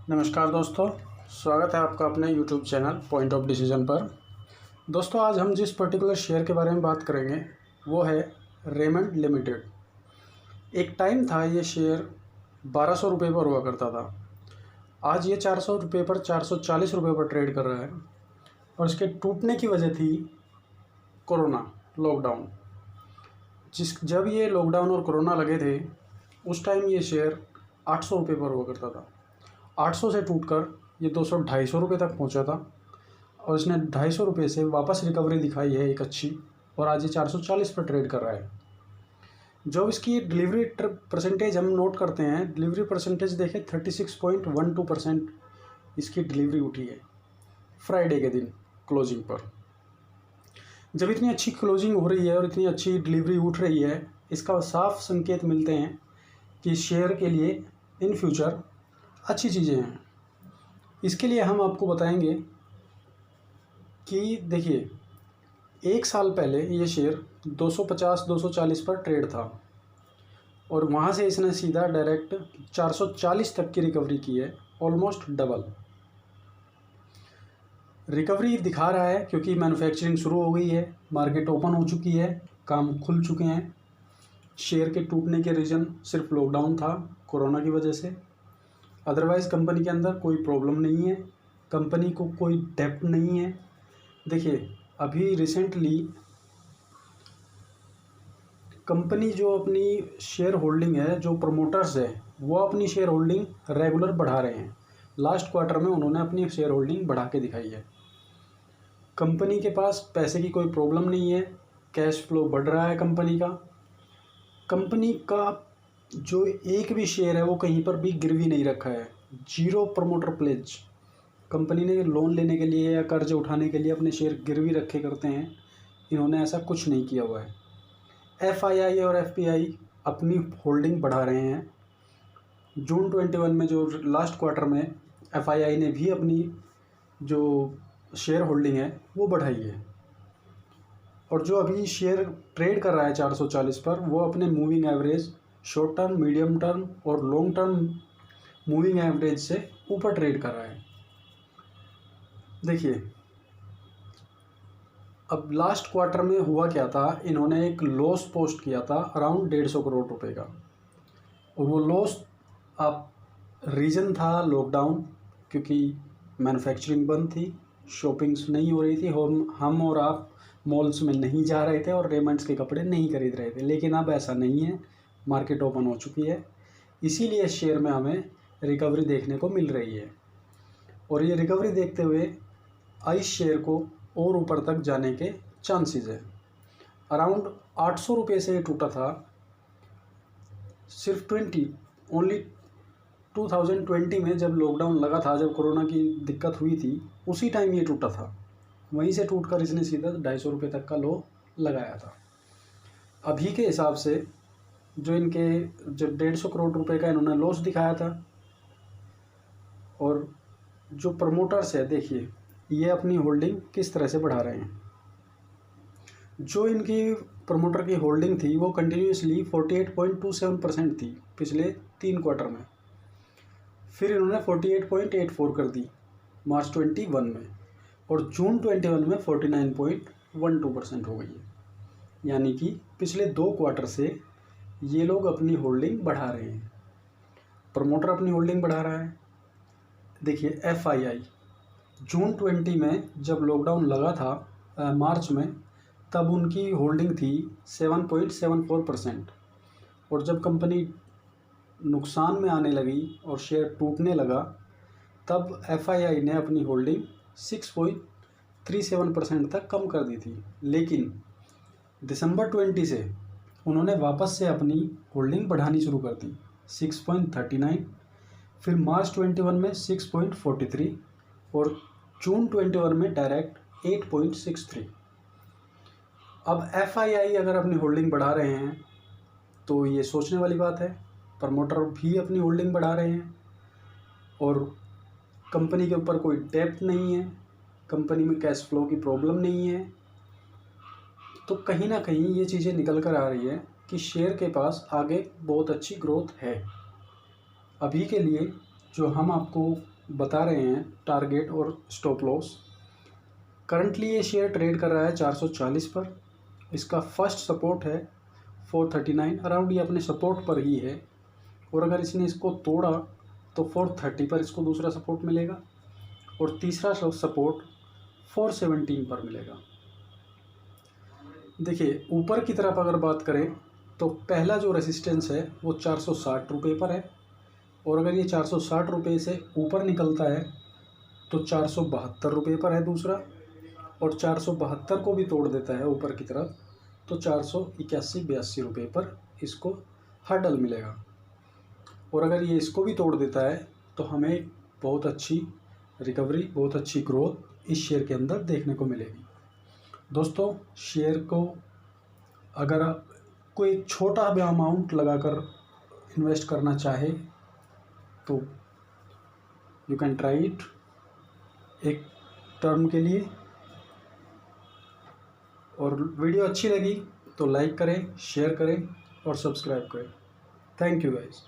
नमस्कार दोस्तों, स्वागत है आपका अपने YouTube channel point of decision पर। दोस्तों, आज हम जिस पर्टिकुलर शेयर के बारे में बात करेंगे वो है रेमंड लिमिटेड। एक टाइम था ये शेयर 1200 रुपये पर हुआ करता था। आज ये 400 रुपये पर 440 रुपये पर ट्रेड कर रहा है और इसके टूटने की वजह थी कोरोना, लॉकडाउन। जब ये लॉकडाउन और कोरोना लगे थे उस टाइम ये शेयर 800 रुपये पर हुआ करता था। 800 से टूटकर ये 200-250 रुपये तक पहुंचा था और इसने 250 रुपये से वापस रिकवरी दिखाई है एक अच्छी, और आज ये 440 पर ट्रेड कर रहा है। जो इसकी डिलीवरी परसेंटेज हम नोट करते हैं, डिलीवरी परसेंटेज देखें 36.12% इसकी डिलीवरी उठी है फ्राइडे के दिन क्लोजिंग पर। जब इतनी अच्छी क्लोजिंग हो रही है और इतनी अच्छी डिलीवरी उठ रही है, इसका साफ संकेत मिलते हैं कि शेयर के लिए इन फ्यूचर अच्छी चीज़ें हैं। इसके लिए हम आपको बताएंगे कि देखिए, एक साल पहले ये शेयर 250-240 पर ट्रेड था और वहाँ से इसने सीधा डायरेक्ट 440 तक की रिकवरी की है, ऑलमोस्ट डबल रिकवरी दिखा रहा है क्योंकि मैन्युफैक्चरिंग शुरू हो गई है, मार्केट ओपन हो चुकी है, काम खुल चुके हैं। शेयर के टूटने के रीज़न सिर्फ लॉकडाउन था कोरोना की वजह से, अदरवाइज़ कंपनी के अंदर कोई प्रॉब्लम नहीं है, कंपनी को कोई डेप्ट नहीं है। देखिए, अभी रिसेंटली कंपनी जो अपनी शेयर होल्डिंग है, जो प्रमोटर्स है वो अपनी शेयर होल्डिंग रेगुलर बढ़ा रहे हैं। लास्ट क्वार्टर में उन्होंने अपनी शेयर होल्डिंग बढ़ा के दिखाई है। कंपनी के पास पैसे की कोई प्रॉब्लम नहीं है, कैश फ्लो बढ़ रहा है कंपनी का। कंपनी का जो एक भी शेयर है वो कहीं पर भी गिरवी नहीं रखा है, जीरो प्रमोटर प्लेज। कंपनी ने लोन लेने के लिए या कर्ज उठाने के लिए अपने शेयर गिरवी रखे करते हैं, इन्होंने ऐसा कुछ नहीं किया हुआ है। एफआईआई और एफपीआई अपनी होल्डिंग बढ़ा रहे हैं। जून 21 में जो लास्ट क्वार्टर में एफआईआई ने भी अपनी जो शेयर होल्डिंग है वो बढ़ाई है, और जो अभी शेयर ट्रेड कर रहा है 440 पर, वो अपने moving average, short term, medium term और लॉन्ग टर्म मूविंग एवरेज से ऊपर ट्रेड कर रहा है। देखिए, अब लास्ट क्वार्टर में हुआ क्या था, इन्होंने एक लॉस पोस्ट किया था अराउंड 150 करोड़ रुपए का, और वो लॉस अब रीज़न था लॉकडाउन, क्योंकि मैन्युफैक्चरिंग बंद थी, शॉपिंग्स नहीं हो रही थी, हम और आप मॉल्स में नहीं जा रहे थे और रेमंड्स के कपड़े नहीं खरीद रहे थे। लेकिन अब ऐसा नहीं है, मार्केट ओपन हो चुकी है, इसीलिए शेयर में हमें रिकवरी देखने को मिल रही है। और ये रिकवरी देखते हुए इस शेयर को और ऊपर तक जाने के चांसेस है। अराउंड 800 रुपये से ये टूटा था, सिर्फ ओनली 2020 में जब लॉकडाउन लगा था, जब कोरोना की दिक्कत हुई थी, उसी टाइम ये टूटा था। वहीं से टूटकर इसने सीधा 250 रुपये तक का लो लगाया था। अभी के हिसाब से जो 150 करोड़ रुपए का इन्होंने लॉस दिखाया था, और जो प्रमोटर्स है, देखिए ये अपनी होल्डिंग किस तरह से बढ़ा रहे हैं। जो इनकी प्रमोटर की होल्डिंग थी वो कंटिन्यूसली 48.27% थी पिछले 3 क्वार्टर में, फिर इन्होंने 48.84 कर दी मार्च 21 में, और जून 21 में 49.12% हो गई है। यानी कि पिछले 2 क्वार्टर से ये लोग अपनी होल्डिंग बढ़ा रहे हैं, प्रमोटर अपनी होल्डिंग बढ़ा रहा है। देखिए, एफआईआई जून 20 में जब लॉकडाउन लगा था मार्च में, तब उनकी होल्डिंग थी 7.74%, और जब कंपनी नुकसान में आने लगी और शेयर टूटने लगा, तब एफआईआई ने अपनी होल्डिंग 6.37% तक कम कर दी थी। लेकिन दिसंबर 20 से उन्होंने वापस से अपनी होल्डिंग बढ़ानी शुरू कर दी, 6.39, फिर मार्च 21 में 6.43 और जून 21 में डायरेक्ट 8.63। अब एफआईआई अगर अपनी होल्डिंग बढ़ा रहे हैं तो ये सोचने वाली बात है, प्रमोटर भी अपनी होल्डिंग बढ़ा रहे हैं, और कंपनी के ऊपर कोई डेप्ट नहीं है, कंपनी में कैश फ्लो की प्रॉब्लम नहीं है। तो कहीं ना कहीं ये चीज़ें निकल कर आ रही है कि शेयर के पास आगे बहुत अच्छी ग्रोथ है। अभी के लिए जो हम आपको बता रहे हैं टारगेट और स्टॉप लॉस। करंटली ये शेयर ट्रेड कर रहा है 440 पर। इसका फर्स्ट सपोर्ट है 439, अराउंड ये अपने सपोर्ट पर ही है। और अगर इसने इसको तोड़ा तो 430 पर इसको दूसरा सपोर्ट मिलेगा और तीसरा सपोर्ट 417 पर मिलेगा। देखिए ऊपर की तरफ अगर बात करें तो पहला जो रेसिस्टेंस है वो 460 रुपये पर है, और अगर ये 460 रुपये से ऊपर निकलता है तो 472 रुपये पर है दूसरा, और 472 को भी तोड़ देता है ऊपर की तरफ तो 481-82 रुपये पर इसको हर्डल मिलेगा। और अगर ये इसको भी तोड़ देता है तो हमें बहुत अच्छी रिकवरी, बहुत अच्छी ग्रोथ इस शेयर के अंदर देखने को मिलेगी। दोस्तों शेयर को अगर आप कोई छोटा भी अमाउंट लगाकर इन्वेस्ट करना चाहे तो यू कैन ट्राई इट एक टर्म के लिए। और वीडियो अच्छी लगी तो लाइक करें, शेयर करें और सब्सक्राइब करें। Thank you guys.